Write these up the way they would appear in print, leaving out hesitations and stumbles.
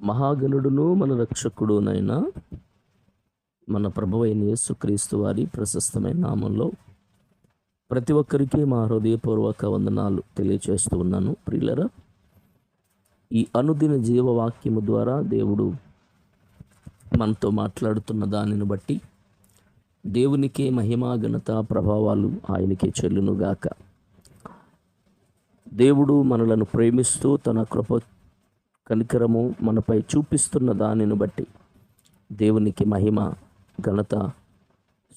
మహాగణుడును మన రక్షకుడునైన మన ప్రభువైన యేసుక్రీస్తు వారి ప్రశస్తమైన నామంలో ప్రతి ఒక్కరికి మా హృదయపూర్వక వందనాలు తెలియచేస్తూ ఉన్నాను. ప్రియులరా, ఈ అనుదిన జీవవాక్యము ద్వారా దేవుడు మనతో మాట్లాడుతున్న దానిని బట్టి దేవునికే మహిమా ఘనత ప్రభావాలు ఆయనకే చెల్లునుగాక. దేవుడు మనలను ప్రేమిస్తూ తన కృప కనికరము మనపై చూపిస్తున్న దానిని బట్టి దేవునికి మహిమ ఘనత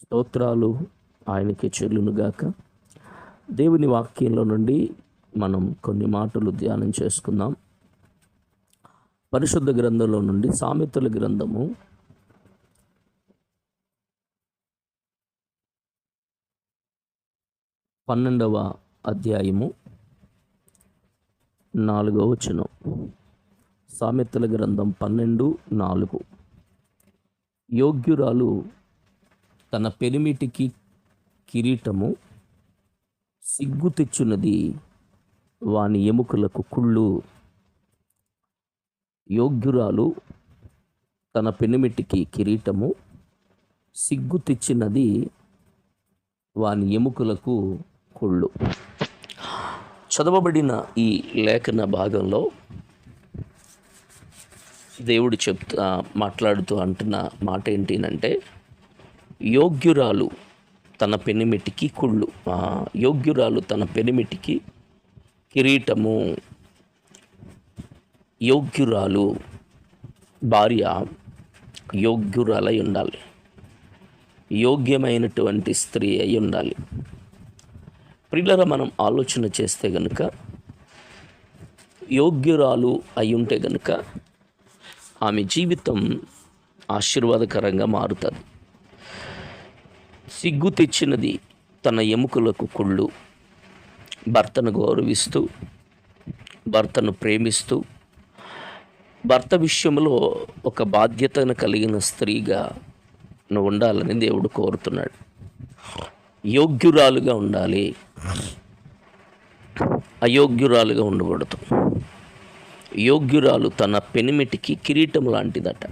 స్తోత్రాలు ఆయనకి చెల్లునుగాక. దేవుని వాక్యంలో నుండి మనం కొన్ని మాటలు ధ్యానం చేసుకుందాం. పరిశుద్ధ గ్రంథంలో నుండి సామెతల గ్రంథము 12వ అధ్యాయము 4వ వచనం. సామెతల గ్రంథం 12:4. యోగ్యురాలు తన పెనిమిటికి కిరీటము, సిగ్గు తెచ్చున్నది వాని ఎముకలకు కుళ్ళు. యోగ్యురాలు తన పెనిమిటికి కిరీటము, సిగ్గు తెచ్చినది వాని ఎముకలకు కుళ్ళు. చదవబడిన ఈ లేఖన భాగంలో దేవుడు మాట్లాడుతూ అంటున్న మాట ఏంటంటే, యోగ్యురాలు తన పెనిమిటికి కుళ్ళు, యోగ్యురాలు తన పెనిమిటికి కిరీటము. యోగ్యురాలు భార్య యోగ్యురాలై ఉండాలి, యోగ్యమైనటువంటి స్త్రీ అయి ఉండాలి. ప్రియులరా, మనం ఆలోచన చేస్తే గనుక యోగ్యురాలు అయి ఉంటే గనుక ఆమె జీవితం ఆశీర్వాదకరంగా మారుతుంది. సిగ్గు తెచ్చినది తన ఎముకలకు కుళ్ళు. భర్తను గౌరవిస్తూ, భర్తను ప్రేమిస్తూ, భర్త విషయంలో ఒక బాధ్యతను కలిగిన స్త్రీగా నువ్వు ఉండాలని దేవుడు కోరుతున్నాడు. యోగ్యురాలుగా ఉండాలి, అయోగ్యురాలుగా ఉండకూడదు. యోగ్యురాలు తన పెనిమిటికి కిరీటం లాంటిదట.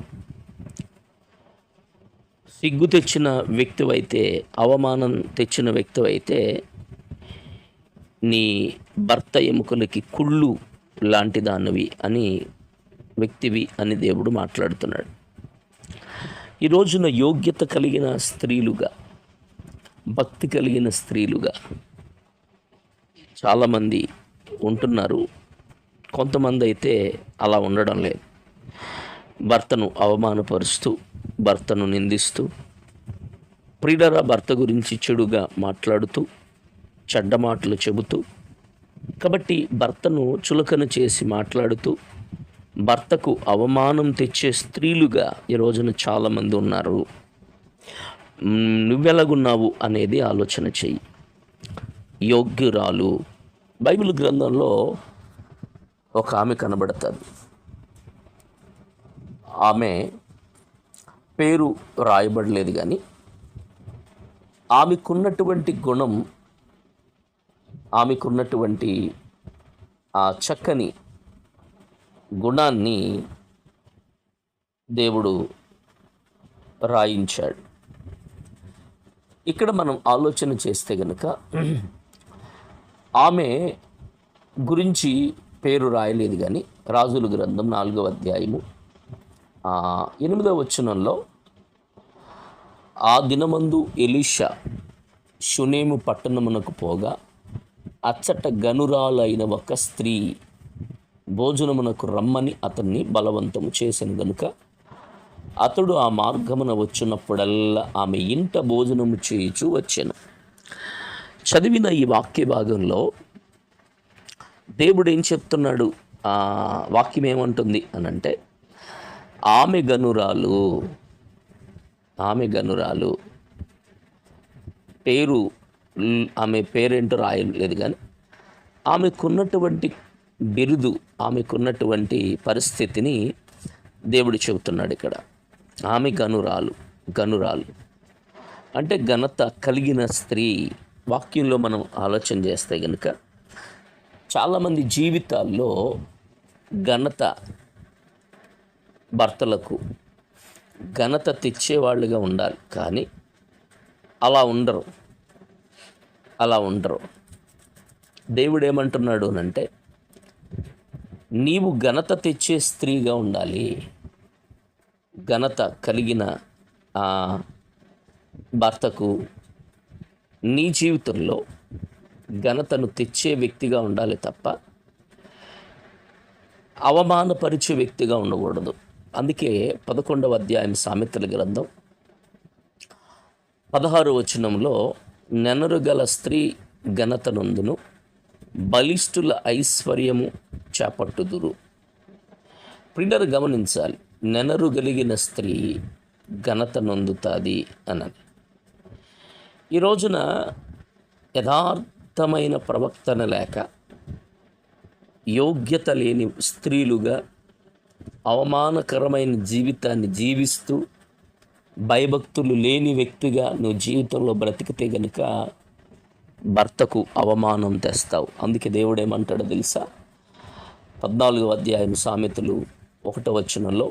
సిగ్గు తెచ్చిన వ్యక్తివైతే, అవమానం తెచ్చిన వ్యక్తివైతే, నీ భర్త ఎముకలకి కుళ్ళు లాంటి దానివి అని వ్యక్తివి అని దేవుడు మాట్లాడుతున్నాడు. ఈ రోజున యోగ్యత కలిగిన స్త్రీలుగా, భక్తి కలిగిన స్త్రీలుగా చాలామంది ఉంటున్నారు. కొంతమంది అయితే అలా ఉండడం లేదు. భర్తను అవమానపరుస్తూ, భర్తను నిందిస్తూ, ప్రియులరా భర్త గురించి చెడుగా మాట్లాడుతూ, చెడ్డ మాటలు చెబుతూ, కాబట్టి భర్తను చులకన చేసి మాట్లాడుతూ, భర్తకు అవమానం తెచ్చే స్త్రీలుగా ఈ రోజున చాలామంది ఉన్నారు. నువ్వెలాగున్నావు అనేది ఆలోచన చెయ్యి. యోగ్యురాలు బైబిల్ గ్రంథంలో ఒక ఆమె కనబడుతుంది. ఆమె పేరు రాయబడలేదు, కానీ ఆమెకున్నటువంటి గుణం, ఆమెకున్నటువంటి ఆ చక్కని గుణాన్ని దేవుడు రాయించాడు. ఇక్కడ మనం ఆలోచన చేస్తే గనుక ఆమె గురించి పేరు రాయలేదు, కానీ రాజుల గ్రంథం 4వ అధ్యాయము 8వ వచనంలో, ఆ దినమందు ఎలీషా షునేము పట్టణమునకు పోగా అచ్చట గనురాలైన ఒక స్త్రీ భోజనమునకు రమ్మని అతన్ని బలవంతము చేసెను గనుక అతడు ఆ మార్గమున వచ్చినప్పుడల్లా ఆమె ఇంట భోజనము చేయుచు వచ్చెను. చదివిన ఈ వాక్య భాగంలో దేవుడు ఏం చెప్తున్నాడు? ఆ వాక్యం ఏమంటుంది అనంటే, ఆమె గనురాలు, ఆమె గనురాలు. పేరు, ఆమె పేరేంటో రాయలేదు, కానీ ఆమెకున్నటువంటి బిరుదు, ఆమెకున్నటువంటి పరిస్థితిని దేవుడు చెబుతున్నాడు ఇక్కడ. ఆమె గనురాలు, గనురాలు అంటే ఘనత కలిగిన స్త్రీ. వాక్యంలో మనం ఆలోచన చేస్తే కనుక చాలామంది జీవితాల్లో ఘనత భర్తలకు ఘనత తెచ్చేవాళ్ళుగా ఉండాలి. కానీ అలా ఉండరు. దేవుడు ఏమంటున్నాడు అంటే, నీవు ఘనత తెచ్చే స్త్రీగా ఉండాలి. ఘనత కలిగిన భర్తకు నీ జీవితంలో ఘనతను తెచ్చే వ్యక్తిగా ఉండాలి తప్ప అవమానపరిచే వ్యక్తిగా ఉండకూడదు. అందుకే 11వ అధ్యాయం సామెతల గ్రంథం 16వ వచనంలో, నెనరుగల స్త్రీ ఘనత నొందును, బలిష్ఠుల ఐశ్వర్యము చేపట్టుదురు. ప్రియులారా గమనించాలి, నెనరు కలిగిన స్త్రీ ఘనత నొందుతుంది అని. ఈ రోజున యథార్థమైన ప్రవర్తన లేక, యోగ్యత లేని స్త్రీలుగా అవమానకరమైన జీవితాన్ని జీవిస్తూ భయభక్తులు లేని వ్యక్తిగా నువ్వు జీవితంలో బ్రతికితే గనుక భర్తకు అవమానం తెస్తావు. అందుకే దేవుడు ఏమంటాడో తెలుసా? 14వ అధ్యాయం సామెతలు 1వ వచనంలో,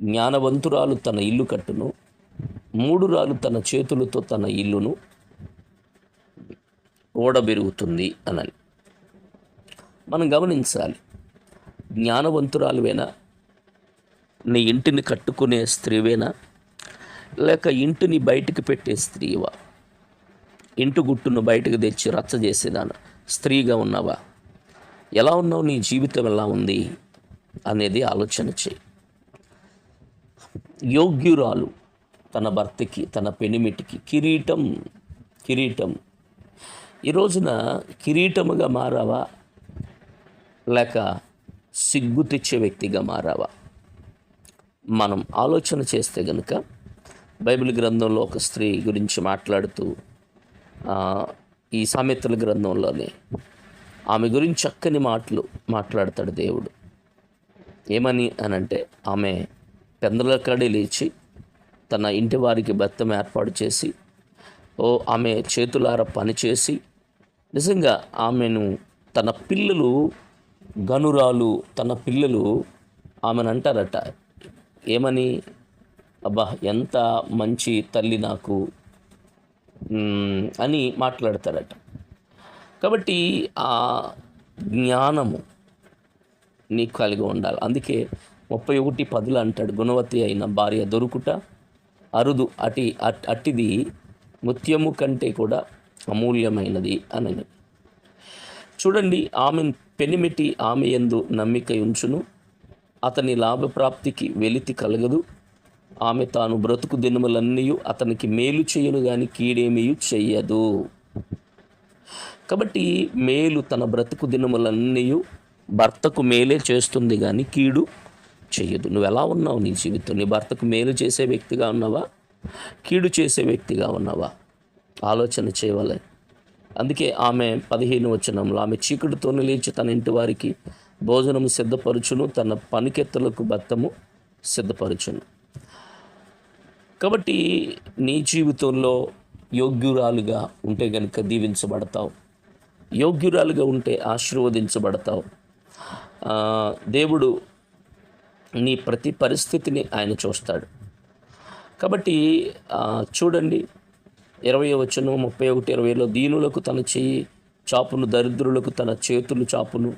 జ్ఞానవంతురాలు తన ఇల్లు కట్టును, మూఢురాలు తన చేతులతో తన ఇల్లును ఓడబెరుగుతుంది అని. మనం గమనించాలి, జ్ఞానవంతురాలువేనా, నీ ఇంటిని కట్టుకునే స్త్రీవేనా, లేక ఇంటిని బయటికి పెట్టే స్త్రీవా? ఇంటి గుట్టును బయటకు తెచ్చి రచ్చ చేసేదానా స్త్రీగా ఉన్నావా? ఎలా ఉన్నావు? నీ జీవితం ఎలా ఉంది అనేది ఆలోచన చేయి. యోగ్యురాలు తన భర్తకి, తన పెనిమిటికి కిరీటం ఈ రోజున కిరీటముగా మారావా, లేక సిగ్గు తెచ్చే వ్యక్తిగా మారావా? మనం ఆలోచన చేస్తే గనుక బైబిల్ గ్రంథంలో ఒక స్త్రీ గురించి మాట్లాడుతూ, ఈ సామెతల గ్రంథంలోనే ఆమె గురించి చక్కని మాటలు మాట్లాడతాడు దేవుడు. ఏమని అనంటే, ఆమె పెందల కాడే లేచి తన ఇంటి వారికి బెత్తం ఏర్పాటు చేసి, ఆమె చేతులార పనిచేసి, నిజంగా ఆమెను తన పిల్లలు గనురాలు, తన పిల్లలు ఆమెను అంటారట, ఏమని? అబ్బా ఎంత మంచి తల్లి నాకు అని మాట్లాడతారట. కాబట్టి ఆ జ్ఞానము నీకు కలిగి ఉండాలి. అందుకే 31:10 అంటాడు, గుణవతి అయిన భార్య దొరుకుట అరుదు, అట్టిది ముత్యము కంటే కూడా అమూల్యమైనది అని. చూడండి, ఆమె పెనిమిటి ఆమె యందు నమ్మిక ఉంచును, అతని లాభప్రాప్తికి వెలితి కలగదు. ఆమె తాను బ్రతుకు దినములన్నీ అతనికి మేలు చేయను కానీ కీడేమీ చెయ్యదు. కాబట్టి మేలు, తన బ్రతుకు దినములన్నీ భర్తకు మేలే చేస్తుంది కానీ కీడు చెయ్యదు. నువ్వు ఎలా ఉన్నావు? నీ జీవితం నీ భర్తకు మేలు చేసే వ్యక్తిగా ఉన్నావా, కీడు చేసే వ్యక్తిగా ఉన్నావా? ఆలోచన చేయవాలి. అందుకే ఆమె 15వ వచనంలో, ఆమె చీకటితోనే లేచి తన ఇంటి వారికి భోజనము సిద్ధపరచును, తన పనికెత్తలకు బత్తము సిద్ధపరచును. కాబట్టి నీ జీవితంలో యోగ్యురాలుగా ఉంటే గనుక దీవించబడతావు, యోగ్యురాలుగా ఉంటే ఆశీర్వదించబడతావు. దేవుడు నీ ప్రతి పరిస్థితిని ఆయన చూస్తాడు. కాబట్టి చూడండి, 20వ వచనం 31-20లో, దీనులకు తన చెయ్యి చాపును, దరిద్రులకు తన చేతులు చాపును,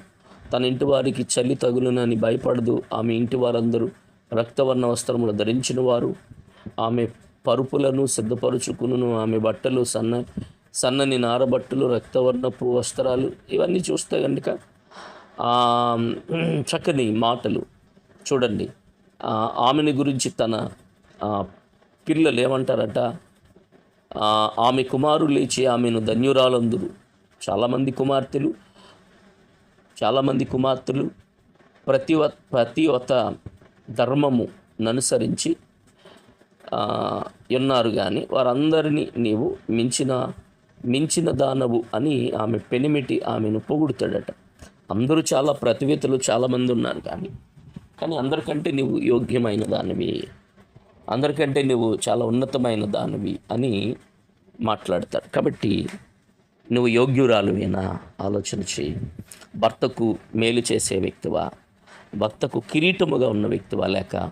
తన ఇంటి వారికి చలి తగులునని భయపడదు. ఆమె ఇంటి వారందరూ రక్తవర్ణ వస్త్రములు ధరించిన వారు, ఆమె పరుపులను సిద్ధపరుచుకును, ఆమె బట్టలు సన్నని నారబట్టలు, రక్తవర్ణపు వస్త్రాలు. ఇవన్నీ చూస్తే కనుక చక్కని మాటలు. చూడండి, ఆమెని గురించి తన పిల్లలు ఏమంటారట, ఆమె కుమారులు లేచి ఆమెను ధన్యురాలందురు. చాలామంది కుమార్తెలు ప్రతి ఒక్క ధర్మము అనుసరించి ఉన్నారు, కానీ వారందరినీ నీవు మించిన దానవు అని ఆమె పెనిమిటి ఆమెను పొగుడుతాడట. అందరూ చాలా ప్రతివేతలు చాలామంది ఉన్నారు, కానీ అందరికంటే నువ్వు యోగ్యమైన దానివి, అందరికంటే నువ్వు చాలా ఉన్నతమైన దానివి అని మాట్లాడతాడు. కాబట్టి నువ్వు యోగ్యురాలువేనా? ఆలోచన చేయి. భర్తకు మేలు చేసే వ్యక్తివా, భర్తకు కిరీటముగా ఉన్న వ్యక్తివా, లేక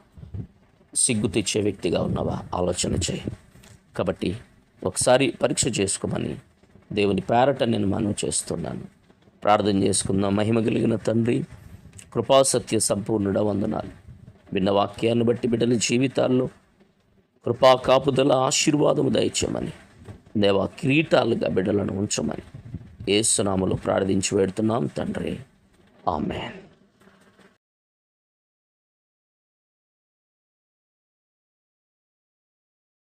సిగ్గు తెచ్చే వ్యక్తిగా ఉన్నావా ఆలోచన చేయి. కాబట్టి ఒకసారి పరీక్ష చేసుకోమని దేవుని పేరట నేను మనవి చేస్తున్నాను. ప్రార్థన చేసుకుందాం. మహిమ కలిగిన తండ్రి, కృపాసత్య సంపూర్ణుడ, వందనాలు. విన్న వాక్యాన్ని బట్టి బిడ్డల జీవితాల్లో కృపా కాపుదల ఆశీర్వాదము దయచేయమని, దేవా కిరీటాలుగా బిడ్డలను ఉంచమని యేసు నామములో ప్రార్థించి వేడుతున్నాం తండ్రి. ఆమేన్.